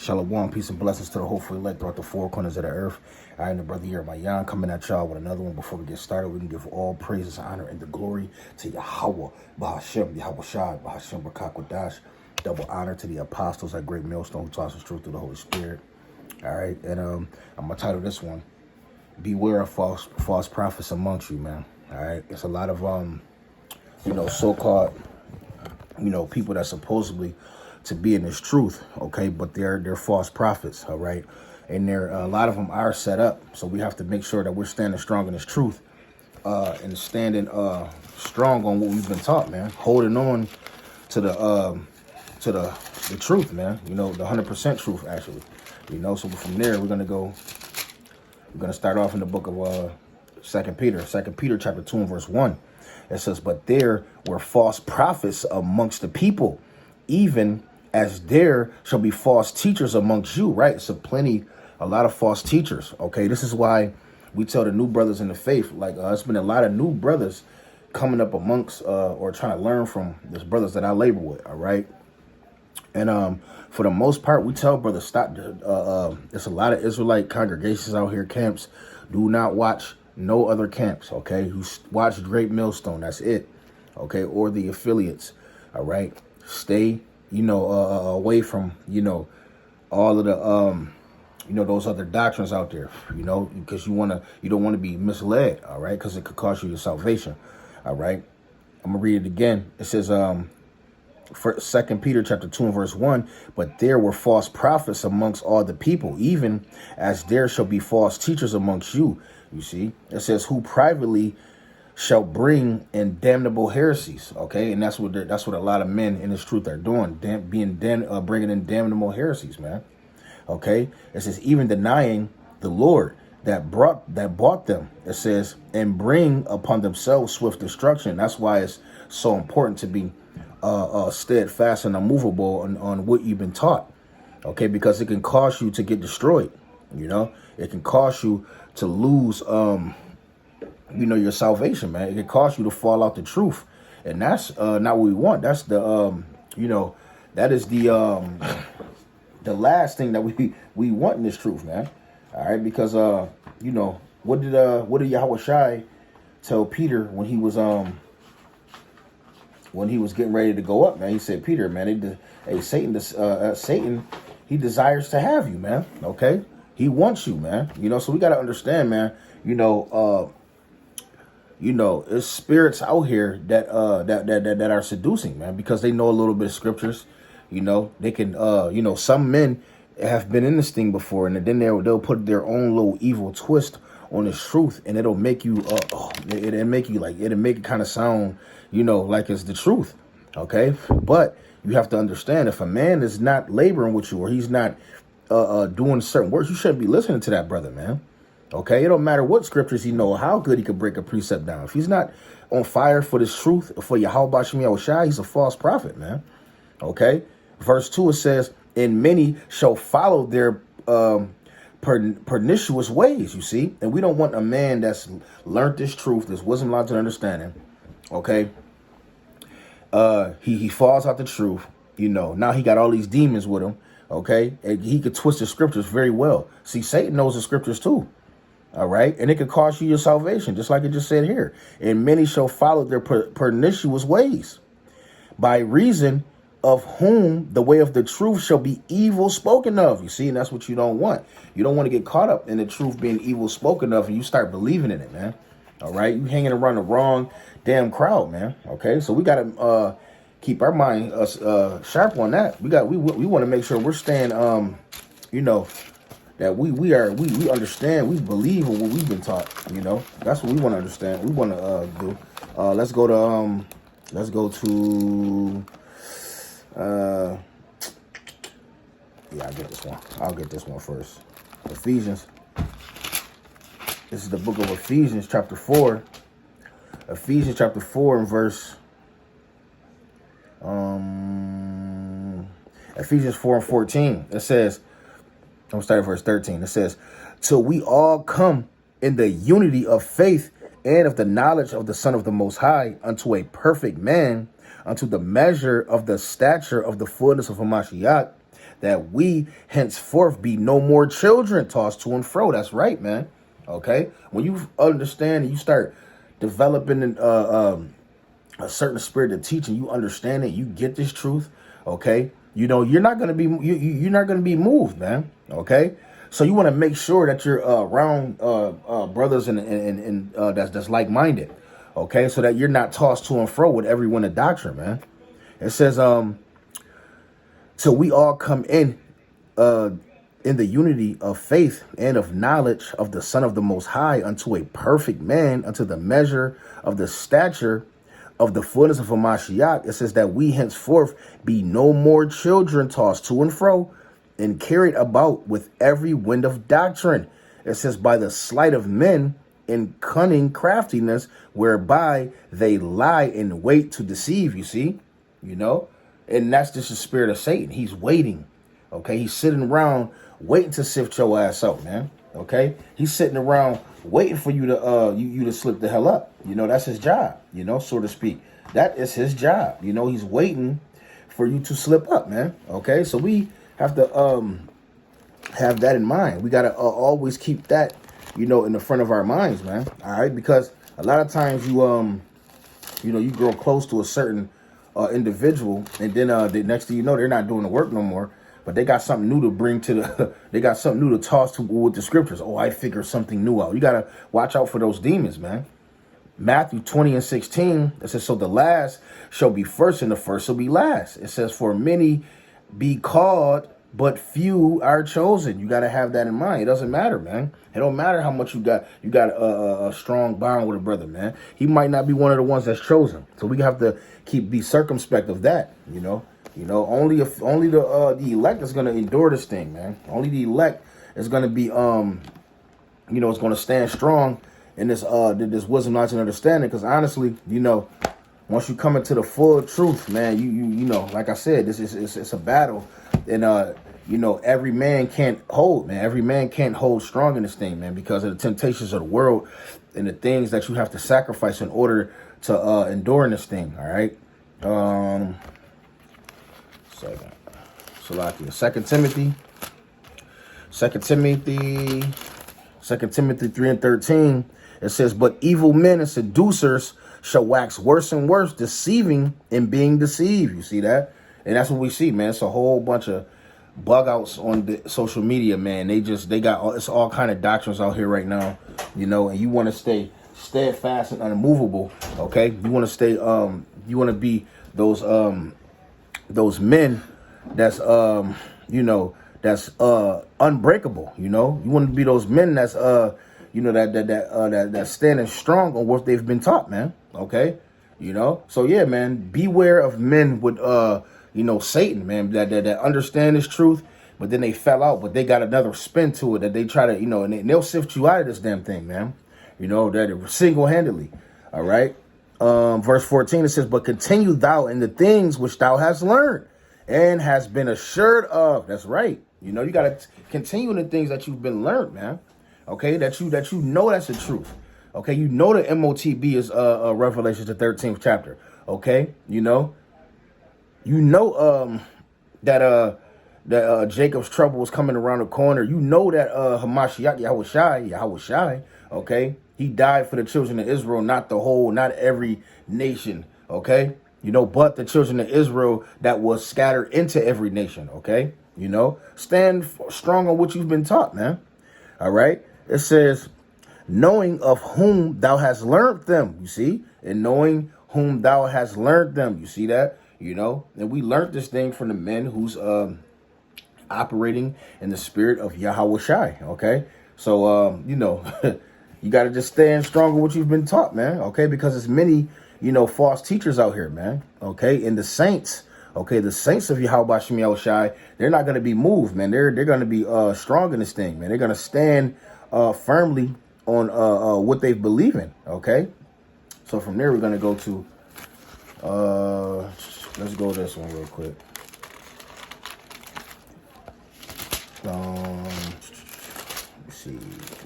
Shalom, peace and blessings to the hopefully elect throughout the four corners of the earth. I am the brother Yermayan coming at y'all with another one. Before we get started, we can give all praises, honor, and the glory to Yahweh, Bahashem, Yahweh Shai, Bahashem, Bakakwadash. Double honor to the apostles at Great Millstone who taught us truth through the Holy Spirit. All right, and I'm gonna title this one, "Beware of false prophets amongst you," man. All right, it's a lot of so-called people that supposedly to be in this truth, okay, but they're false prophets, all right, and a lot of them are set up, so we have to make sure that we're standing strong in this truth, and standing strong on what we've been taught, man, holding on to the truth, man, the 100% truth, actually, so from there we're gonna start off in the book of Second Peter chapter 2 and verse 1. It says, "But there were false prophets amongst the people, even as there shall be false teachers amongst you," right? So a lot of false teachers. Okay, this is why we tell the new brothers in the faith, like it's been a lot of new brothers coming up amongst or trying to learn from these brothers that I labor with. All right, and for the most part, we tell brothers stop. There's a lot of Israelite congregations out here, camps. Do not watch no other camps. Okay, you watch Great Millstone. That's it. Okay, or the affiliates. All right, stay away from, all of the, those other doctrines out there, because you don't want to be misled. All right. Because it could cost you your salvation. All right. I'm going to read it again. It says, for 2 Peter chapter 2 and verse 1, "But there were false prophets amongst all the people, even as there shall be false teachers amongst you." You see, it says, "Who privately shall bring in damnable heresies." Okay, and that's what a lot of men in this truth are doing, bringing in damnable heresies, man. Okay, it says, "Even denying the Lord that bought them." It says, "And bring upon themselves swift destruction." That's why it's so important to be steadfast and unmovable on what you've been taught. Okay, because it can cause you to get destroyed. It can cause you to lose your salvation, man. It can cause you to fall out the truth, and that's not what we want. That's the that is the last thing that we want in this truth, man. All right, because what did Yahweh Shai tell Peter when he was getting ready to go up, man? He said, "Peter, man, Satan, he desires to have you, man. Okay, he wants you, man. So we got to understand, man. It's spirits out here that are seducing, man, because they know a little bit of scriptures. They can, some men have been in this thing before, and then they'll put their own little evil twist on this truth, and it'll make you, it'll make it kind of sound, like it's the truth. Okay, but you have to understand, if a man is not laboring with you, or he's not doing certain works, you shouldn't be listening to that brother, man. Okay, it don't matter what scriptures he know, how good he could break a precept down. If he's not on fire for this truth, for Yahweh Bashem Yahweh Shai, he's a false prophet, man. Okay, verse 2, it says, "And many shall follow their pernicious ways," you see? And we don't want a man that's learned this truth, this wisdom, knowledge, and understanding, okay? He falls out the truth, now he got all these demons with him, okay? And he could twist the scriptures very well. See, Satan knows the scriptures too. All right. And it could cost you your salvation, just like it just said here. "And many shall follow their pernicious ways, by reason of whom the way of the truth shall be evil spoken of." You see, and that's what you don't want. You don't want to get caught up in the truth being evil spoken of, and you start believing in it, man. All right. You hanging around the wrong damn crowd, man. Okay. So we got to keep our mind sharp on that. We want to make sure we're staying, that we understand, we believe in what we've been taught. That's what we want to understand. We want to do. Let's go to I'll get this one first. Ephesians. This is the book of Ephesians chapter 4. Ephesians chapter 4 and verse Ephesians 4 and 14. It says, I'm starting at verse 13. It says, "Till we all come in the unity of faith and of the knowledge of the Son of the Most High, unto a perfect man, unto the measure of the stature of the fullness of Hamashiach, that we henceforth be no more children tossed to and fro. That's right, man. Okay, when you understand and you start developing a certain spirit of teaching, you understand it, you get this truth. Okay, you know you're not gonna be you're not gonna be moved, man. Okay, so you want to make sure that you're around brothers and that's like-minded. Okay, so that you're not tossed to and fro with every wind of doctrine, man. It says till we all come in the unity of faith and of knowledge of the Son of the Most High, unto a perfect man, unto the measure of the stature of the fullness of a Mashiach. It says that we henceforth be no more children tossed to and fro and carried about with every wind of doctrine. It says by the sleight of men and cunning craftiness, whereby they lie in wait to deceive. You see, you know, and that's just the spirit of Satan. He's waiting. Okay, he's sitting around waiting to sift your ass out, man. Okay, he's sitting around waiting for you to you to slip the hell up. You know, that's his job, you know, so to speak. That is his job. You know, he's waiting for you to slip up, man. Okay, so we have to have that in mind. We got to always keep that, you know, in the front of our minds, man. All right, because a lot of times you know, you grow close to a certain individual, and then the next thing you know, they're not doing the work no more. But they got something new to bring to the, they got something new to toss to with the scriptures. Oh, I figured something new out. You got to watch out for those demons, man. Matthew 20:16, it says, so the last shall be first and the first shall be last. It says, for many be called, but few are chosen. You got to have that in mind. It doesn't matter, man. It don't matter how much you got. You got a strong bond with a brother, man. He might not be one of the ones that's chosen. So we have to be circumspect of that, you know. You know, only the elect is gonna endure this thing, man. Only the elect is gonna be you know, it's gonna stand strong in this wisdom, knowledge, and understanding. Because honestly, you know, once you come into the full truth, man, you know, like I said, it's a battle, and you know, every man can't hold, man. Every man can't hold strong in this thing, man, because of the temptations of the world and the things that you have to sacrifice in order to endure in this thing. All right. Salakia. 2 Timothy 3:13. It says, but evil men and seducers shall wax worse and worse, deceiving and being deceived. You see that? And that's what we see, man. It's a whole bunch of bug outs on the social media, man. They got it's all kind of doctrines out here right now, you know, and you want to stay steadfast and unmovable. Okay. You want to stay, you want to be those men that's you know, that's unbreakable. You know, you want to be those men that's you know, that standing strong on what they've been taught, man. Okay, you know, so yeah, man, beware of men with you know, Satan, man, that understand this truth, but then they fell out, but they got another spin to it that they try to, you know, and they'll sift you out of this damn thing, man. You know, that single-handedly. All right. Verse 14, it says, but continue thou in the things which thou hast learned and has been assured of. That's right. You know, you got to continue in the things that you've been learned, man. Okay, that you know that's the truth. Okay, you know the MOTB is Revelation the 13th chapter. Okay, you know that Jacob's trouble was coming around the corner. You know that Hamashiach Yahushai, okay, he died for the children of Israel, not every nation. Okay, you know, but the children of Israel that was scattered into every nation. Okay, you know, stand strong on what you've been taught, man. All right. It says, knowing of whom thou hast learned them, you see, and knowing whom thou hast learned them, you see that, you know, and we learned this thing from the men who's operating in the spirit of Yahushai. Okay, so you know, you got to just stand strong on what you've been taught, man. Okay, because there's many, you know, false teachers out here, man. Okay, and the saints. Okay, the saints of Yahweh Shem Yahushai, they're not going to be moved, man. They're going to be strong in this thing, man. They're going to stand firmly on what they believe in. Okay, so from there we're going to go to let's go this one real quick.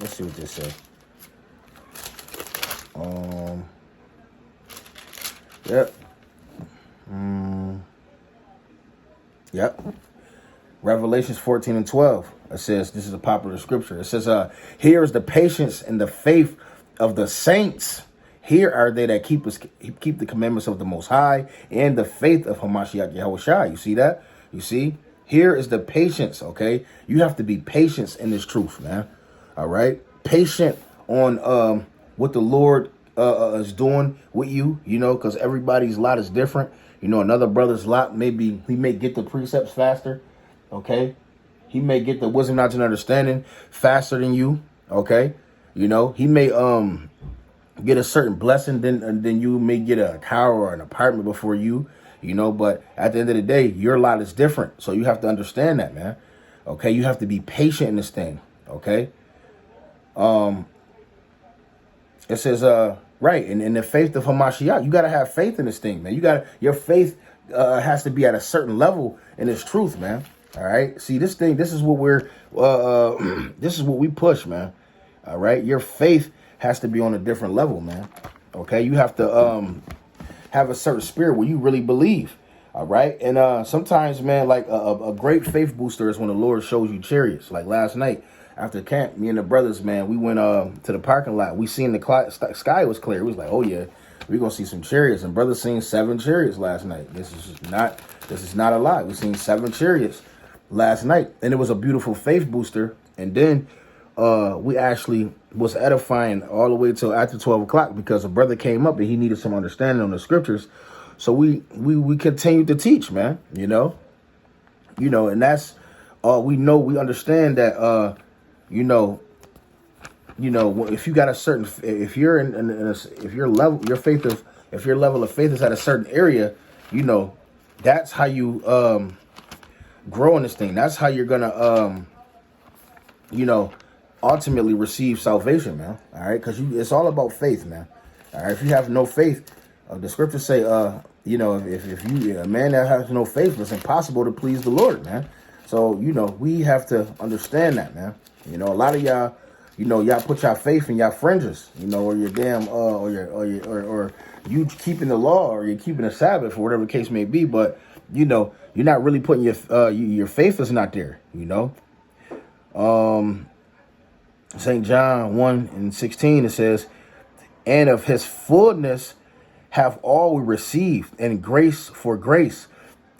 Let's see what this says. Yep. Yep. Revelations 14 and 12. It says, this is a popular scripture. It says, here is the patience and the faith of the saints. Here are they that keep the commandments of the Most High and the faith of Hamashiach Yahushua. You see that? You see? Here is the patience, okay? You have to be patient in this truth, man. All right? Patient on what the Lord is doing with you, you know, because everybody's lot is different. You know, another brother's lot, maybe he may get the precepts faster, okay? He may get the wisdom, knowledge, and understanding faster than you, okay? You know, he may get a certain blessing, then you may get a car or an apartment before you, you know, but at the end of the day, your lot is different. So you have to understand that, man. Okay, you have to be patient in this thing, okay? It says, right, in the faith of Hamashiach, you got to have faith in this thing, man. Your faith has to be at a certain level in this truth, man. All right, see, this is what this is what we push, man. All right, your faith has to be on a different level, man. Okay, you have to have a certain spirit where you really believe. All right, and sometimes, man, like a great faith booster is when the Lord shows you chariots. Like last night after camp, me and the brothers, man, we went to the parking lot. We seen the sky was clear. It was like, oh yeah, we're gonna see some chariots. And brothers seen 7 chariots last night. This is not a lie. We seen 7 chariots last night, and it was a beautiful faith booster. And then we actually was edifying all the way till after 12 o'clock because a brother came up and he needed some understanding on the scriptures. So we continued to teach, man, you know, and that's we understand that, if you got a certain, if you're if your level of faith is at a certain area, you know, that's how you grow in this thing. That's how you're gonna ultimately receive salvation, man. All right, because it's all about faith, man. All right, if you have no faith, the scriptures say, if you a man that has no faith, it's impossible to please the Lord, man. So we have to understand that, man. A lot of y'all, y'all put your faith in y'all fringes, or your damn, or you keeping the law, or you're keeping the Sabbath, or whatever the case may be. But you're not really putting your faith is not there, St. John 1:16, it says, and of his fullness have all we received, and grace for grace.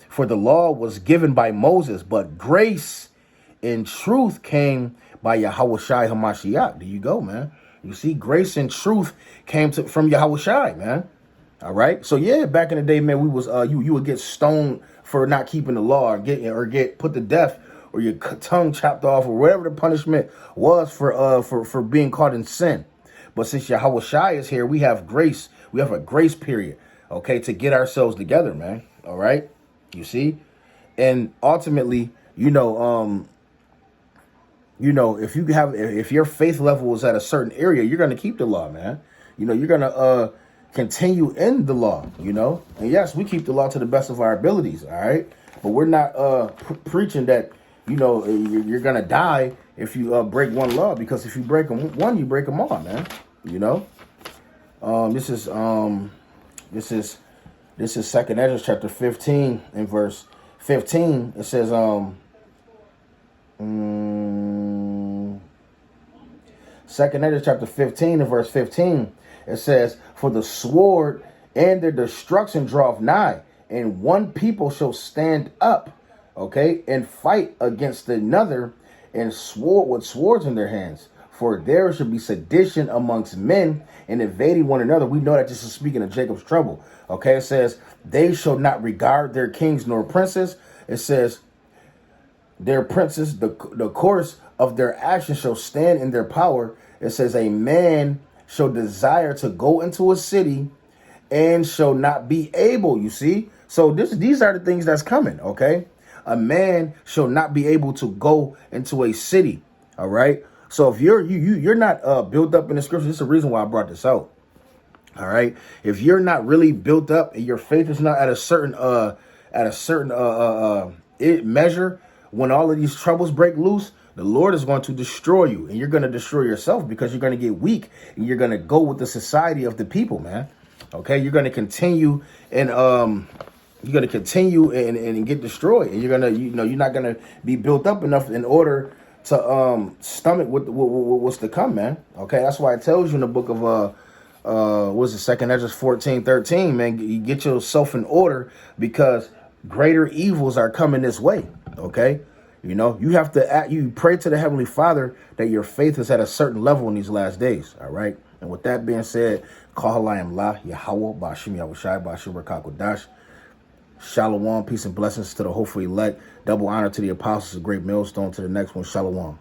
For the law was given by Moses, but grace and truth came by Yahushua Hamashiach. There you go, man. You see, grace and truth came from Yahushua, man. All right. So yeah, back in the day, man, we was you would get stoned for not keeping the law, or get put to death, or your tongue chopped off, or whatever the punishment was for being caught in sin. But since Yahushua is here, we have grace. We have a grace period, okay, to get ourselves together, man. All right, you see, and ultimately, if your faith level is at a certain area, you're gonna keep the law, man. You're gonna continue in the law, and yes, we keep the law to the best of our abilities, all right. But we're not preaching that you're gonna die if you break one law, because if you break one, you break them all, man. This is 2nd Ezra chapter 15 and verse 15. It says 2nd Ezra chapter 15 and verse 15. It says, for the sword and their destruction draweth nigh, and one people shall stand up, okay, and fight against another, and sword with swords in their hands. For there should be sedition amongst men, and invading one another. We know that this is speaking of Jacob's trouble. Okay, it says, they shall not regard their kings nor princes. It says, their princes, the course of their actions shall stand in their power. It says, a man shall desire to go into a city and shall not be able. You see? So these are the things that's coming, okay? A man shall not be able to go into a city, all right? So if you're not built up in the scripture, this is the reason why I brought this out. All right. If you're not really built up and your faith is not at a certain measure, when all of these troubles break loose, the Lord is going to destroy you, and you're going to destroy yourself, because you're going to get weak, and you're going to go with the society of the people, man. Okay. You're going to continue in you're gonna continue and get destroyed, and you're not gonna be built up enough in order to stomach what's to come, man. Okay, that's why it tells you in the book of what's it, Second Ezra 14:13, man. You get yourself in order because greater evils are coming this way. Okay, you have to you pray to the Heavenly Father that your faith is at a certain level in these last days. All right, and with that being said, Kahalayim La Yahweh Bashim Yahushai Bashim Rakakodash. Shalom, peace and blessings to the hopeful elect. Double honor to the apostles, a great millstone. To the next one, shalom.